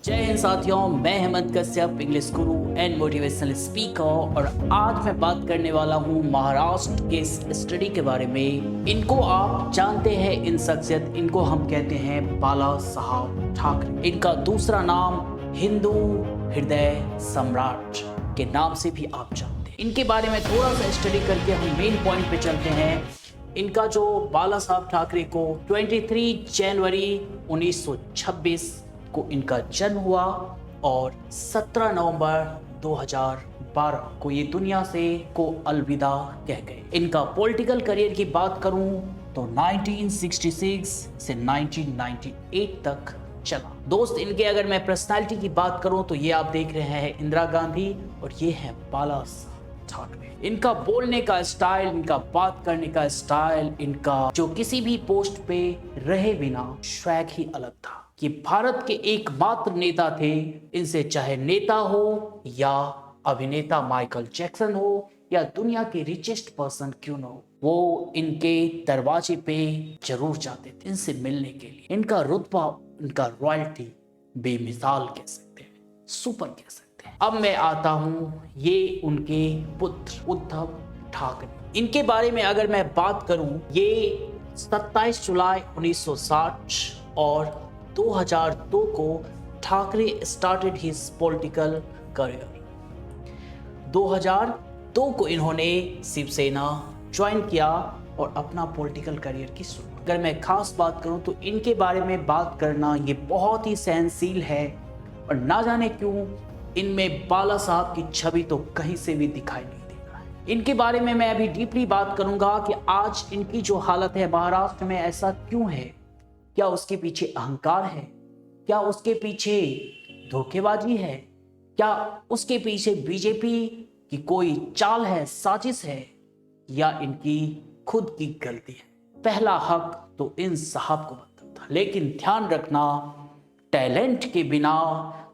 जय हिंद साथियों, मैं Hemant Kashyap, English Guru and motivational speaker. और आज मैं बात करने वाला हूँ महाराष्ट्र के स्टडी के बारे में। इनको आप जानते हैं, इन शख्सियत, इनको हम कहते हैं बाला साहब ठाकरे। इनका दूसरा नाम हिंदू हृदय सम्राट के नाम से भी आप जानते हैं। इनके बारे में थोड़ा सा स्टडी करके हम मेन पॉइंट पे चलते हैं। इनका जो बाला साहब ठाकरे को 23 जनवरी 1926 को इनका जन्म हुआ और 17 नवंबर 2012 को ये दुनिया से को अलविदा कह गए। इनका पॉलिटिकल करियर की बात करूं तो 1966 से 1998 तक चला। दोस्त, इनके अगर मैं पर्सनालिटी की बात करूं तो ये आप देख रहे हैं इंदिरा गांधी और ये है बाला साहब ठाकरे। इनका बोलने का स्टाइल, इनका बात करने का स्टाइल, इनका जो किसी भी पोस्ट पे रहे बिना स्वैग ही अलग था। कि भारत के एकमात्र नेता थे, इनसे चाहे नेता हो या अभिनेता माइकल जैक्सन हो या दुनिया के रिचेस्ट पर्सन क्यों न हो, वो इनके दरवाजे पे जरूर जाते थे इनसे मिलने के लिए। इनका रुतबा, इनका रॉयल्टी बेमिसाल कह सकते हैं, सुपर कह सकते हैं। अब मैं आता हूँ ये उनके पुत्र उद्धव ठाकरे। इनके बारे में अगर मैं बात करूं, ये 27 जुलाई 1960 और 2002 को Thackeray started his political career. 2002 को इन्होंने शिवसेना ज्वाइन किया और अपना पॉलिटिकल करियर की शुरुआत। अगर मैं खास बात करूं तो इनके बारे में बात करना ये बहुत ही सहनशील है और ना जाने क्यों इनमें बाला साहब की छवि तो कहीं से भी दिखाई नहीं दे रहा है। इनके बारे में मैं अभी डीपली बात करूंगा कि आज इनकी जो हालत है महाराष्ट्र में, ऐसा क्यों है। क्या उसके पीछे अहंकार है? क्या उसके पीछे धोखेबाजी है? क्या उसके पीछे बीजेपी की कोई चाल है, साजिश है, या इनकी खुद की गलती है? पहला हक तो इन साहब को बनता था, लेकिन ध्यान रखना, टैलेंट के बिना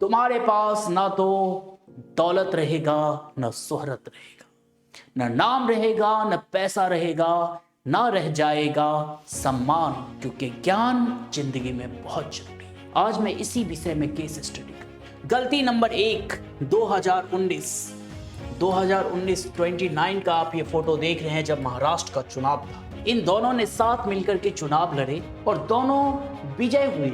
तुम्हारे पास ना तो दौलत रहेगा, न शोहरत रहेगा, न नाम रहेगा, न पैसा रहेगा, ना रह जाएगा सम्मान, क्योंकि ज्ञान जिंदगी में बहुत जरूरी है। आज मैं इसी विषय में केस स्टडी करूं। गलती नंबर 1, 2019 29 का आप ये फोटो देख रहे हैं जब महाराष्ट्र का चुनाव था। इन दोनों ने साथ मिलकर के चुनाव लड़े और दोनों विजय हुए,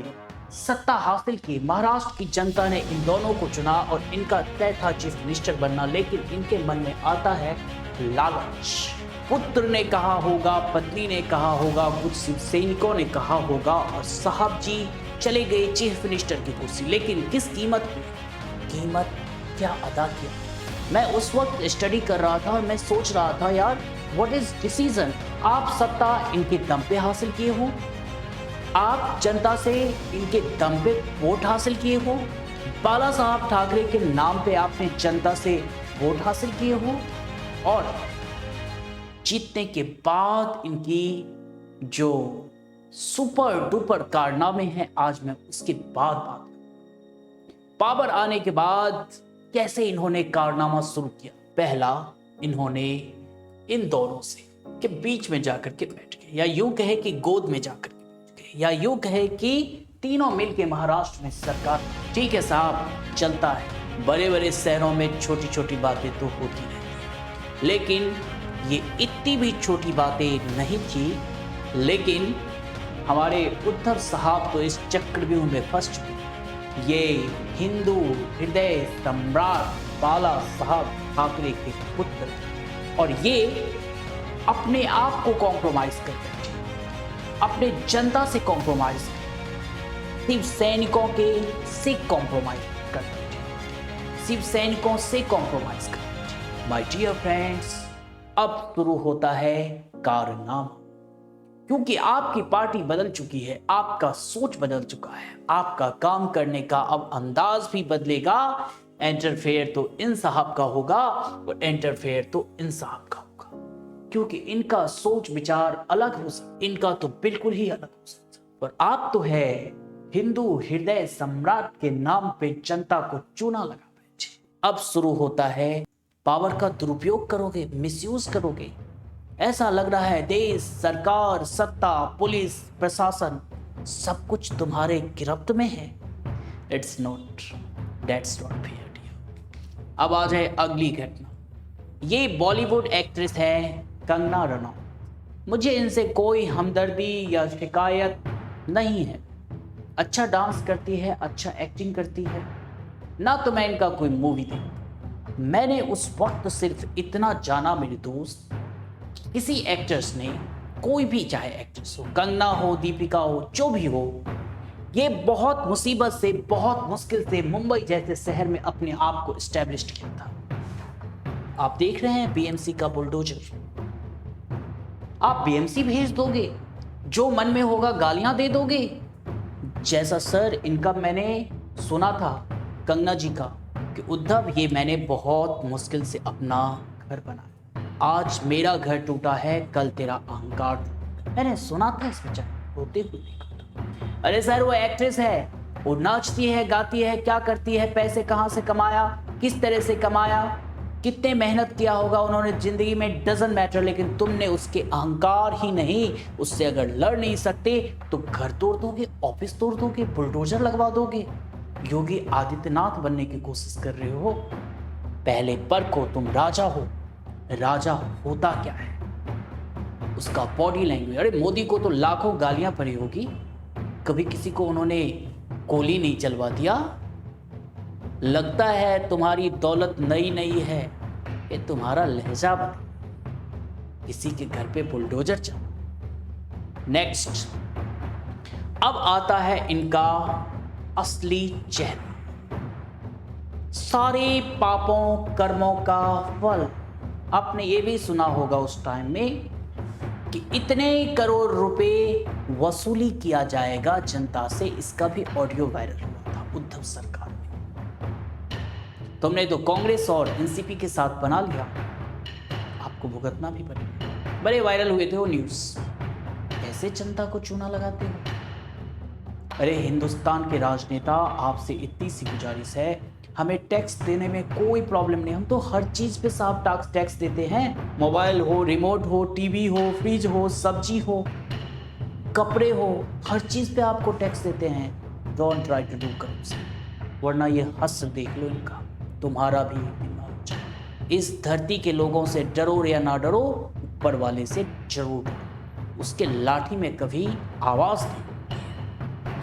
सत्ता हासिल की। महाराष्ट्र की जनता ने इन दोनों को चुना और इनका तय था चीफ मिनिस्टर बनना, लेकिन इनके मन में आता है लालच। पुत्र ने कहा होगा, पत्नी ने कहा होगा, कुछ सैनिकों ने कहा होगा और साहब जी चले गए चीफ मिनिस्टर की कुर्सी। लेकिन किस कीमत पे? कीमत क्या अदा किया? मैं उस वक्त स्टडी कर रहा था और मैं सोच रहा था, यार व्हाट इज डिसीजन। आप सत्ता इनके दम पे हासिल किए हो, आप जनता से इनके दम पे वोट हासिल किए हो, बाला साहब ठाकरे के नाम पे आपने जनता से वोट हासिल किए हो, और जीतने के बाद इनकी जो सुपर डुपर कारनामे हैं, आज मैं उसके बाद बात करूं। पावर आने के बाद कैसे इन्होंने कारनामा शुरू किया। पहला, इन्होंने इन दोनों से के बीच में जाकर के बैठ गए, या यूं कहे कि गोद में जाकर के बैठ गए, या यूं कहे कि तीनों मिलके महाराष्ट्र में सरकार। ठीक है साहब, चलता है, बड़े बड़े शहरों में छोटी छोटी बातें तो होती रहती है, लेकिन ये इतनी भी छोटी बातें नहीं थी। लेकिन हमारे उद्धव साहब तो इस चक्रव्यूह में फंस चुके। ये हिंदू हृदय सम्राट बाला साहब ठाकरे के पुत्र, और ये अपने आप को कॉम्प्रोमाइज कर बैठे, अपने जनता से कॉम्प्रोमाइज कर, सिर्फ सैनिकों के से कॉम्प्रोमाइज कर बैठे, सिर्फ सैनिकों से कॉम्प्रोमाइज कर बैठे। माय डियर फ्रेंड्स, अब शुरू होता है कारनामा, क्योंकि आपकी पार्टी बदल चुकी है, आपका सोच बदल चुका है, आपका काम करने का अब अंदाज भी बदलेगा। इंटरफेयर तो इन साहब का होगा और इंटरफेयर तो इन साहब का होगा, क्योंकि इनका सोच विचार अलग हो सकता, इनका तो बिल्कुल ही अलग हो सकता। और आप तो है हिंदू हृदय सम्राट के नाम पे जनता को चूना लगा बैठे। अब शुरू होता है, पावर का दुरुपयोग करोगे, मिसयूज करोगे। ऐसा लग रहा है देश, सरकार, सत्ता, पुलिस, प्रशासन सब कुछ तुम्हारे गिरफ्त में है। It's not, that's not fair. अब आ जाए अगली घटना। ये बॉलीवुड एक्ट्रेस है कंगना रनौत। मुझे इनसे कोई हमदर्दी या शिकायत नहीं है। अच्छा डांस करती है, अच्छा एक्टिंग करती है ना, तो मैं इनका कोई मूवी देखता। मैंने उस वक्त सिर्फ इतना जाना मेरे दोस्त, किसी एक्ट्रेस ने, कोई भी चाहे एक्ट्रेस हो, कंगना हो, दीपिका हो, जो भी हो, ये बहुत मुसीबत से, बहुत मुश्किल से मुंबई जैसे शहर में अपने आप को एस्टेब्लिश किया था। आप देख रहे हैं बीएमसी का बुलडोजर। आप बीएमसी भेज दोगे, जो मन में होगा गालियां दे दोगे। जैसा सर इनका मैंने सुना था कंगना जी का कि उद्धव, ये मैंने बहुत मुश्किल से अपना घर बनाया, आज मेरा घर टूटा है, कल तेरा अहंकार। मैंने सुना था इस बेचारे रोते हुए देखा था। अरे सर वो एक्ट्रेस है, वो नाचती है, गाती है, क्या करती है, पैसे कहाँ से कमाया, किस तरह से कमाया, कितने मेहनत किया होगा उन्होंने जिंदगी में, डजंट मैटर। लेकिन तुमने उसके अहंकार ही नहीं, उससे अगर लड़ नहीं सकते तो घर तोड़ दोगे, ऑफिस तोड़ दोगे, बुलडोजर लगवा दोगे। योगी आदित्यनाथ बनने की कोशिश कर रहे हो। पहले परखो तुम राजा हो, राजा होता क्या है, उसका बॉडी लैंग्वेज। अरे मोदी को तो लाखों गालियां पड़ी होगी, कभी किसी को उन्होंने गोली नहीं चलवा दिया। लगता है तुम्हारी दौलत नई नई है, ये तुम्हारा लहजा बदल, किसी के घर पे बुलडोजर चल। नेक्स्ट, अब आता है इनका असली चेहरा। सारे पापों कर्मों का फल। आपने ये भी सुना होगा उस टाइम में कि इतने करोड़ रुपए वसूली किया जाएगा जनता से। इसका भी ऑडियो वायरल हुआ था उद्धव सरकार में। तुमने तो कांग्रेस और एनसीपी के साथ बना लिया, आपको भुगतना भी पड़ेगा। बड़े वायरल हुए थे वो न्यूज। कैसे जनता को चूना लगाते हो? अरे हिंदुस्तान के राजनेता, आपसे इतनी सी गुजारिश है, हमें टैक्स देने में कोई प्रॉब्लम नहीं, हम तो हर चीज़ पे साफ टैक्स देते हैं। मोबाइल हो, रिमोट हो, टीवी हो, फ्रिज हो, सब्जी हो, कपड़े हो, हर चीज़ पे आपको टैक्स देते हैं। Don't try to do corruption, वरना ये हश्र देख लो इनका, तुम्हारा भी दिमाग जाए। इस धरती के लोगों से डरो या ना डरो, ऊपर वाले से जरूर डरो, उसके लाठी में कभी आवाज़ नहीं।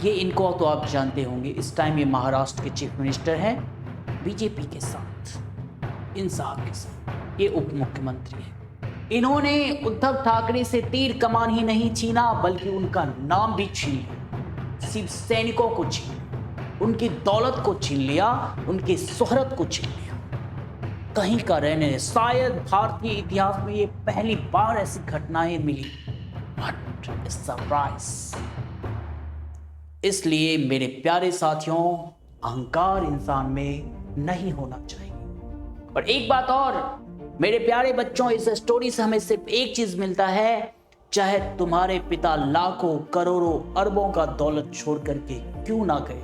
ये इनको तो आप जानते होंगे, इस टाइम ये महाराष्ट्र के चीफ मिनिस्टर हैं बीजेपी के साथ, इंसाफ के साथ, ये उप मुख्यमंत्री है। इन्होंने उद्धव ठाकरे से तीर कमान ही नहीं छीना, बल्कि उनका नाम भी छीन लिया, सिर्फ सैनिकों को छीन लिया, उनकी दौलत को छीन लिया, उनकी शोहरत को छीन लिया। कहीं का रहने, शायद भारतीय इतिहास में ये पहली बार ऐसी घटनाएं मिली। What is surprise. इसलिए मेरे प्यारे साथियों, अहंकार इंसान में नहीं होना चाहिए। और एक बात और, मेरे प्यारे बच्चों, इस स्टोरी से हमें सिर्फ एक चीज मिलता है, चाहे तुम्हारे पिता लाखों करोड़ों अरबों का दौलत छोड़ करके क्यों ना गए,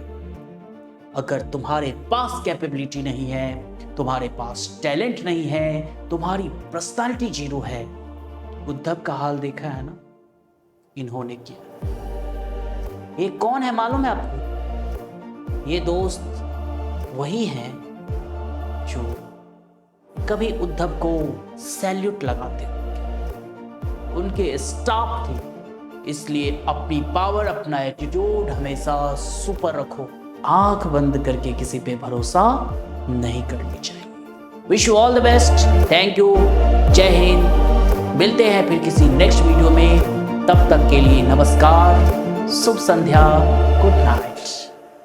अगर तुम्हारे पास कैपेबिलिटी नहीं है, तुम्हारे पास टैलेंट नहीं है, तुम्हारी पर्सनालिटी जीरो है। उद्धव का हाल देखा है ना, इन्होंने किया। ये कौन है मालूम है आपको? ये दोस्त वही हैं जो कभी उद्धव को सैल्यूट लगाते होंगे, उनके स्टाफ थे। इसलिए अपनी पावर, अपना एटीट्यूड हमेशा सुपर रखो, आंख बंद करके किसी पे भरोसा नहीं करनी चाहिए। Wish you all the best, thank you, जय हिंद। मिलते हैं फिर किसी नेक्स्ट वीडियो में, तब तक के लिए नमस्कार, शुभ संध्या, गुड नाइट।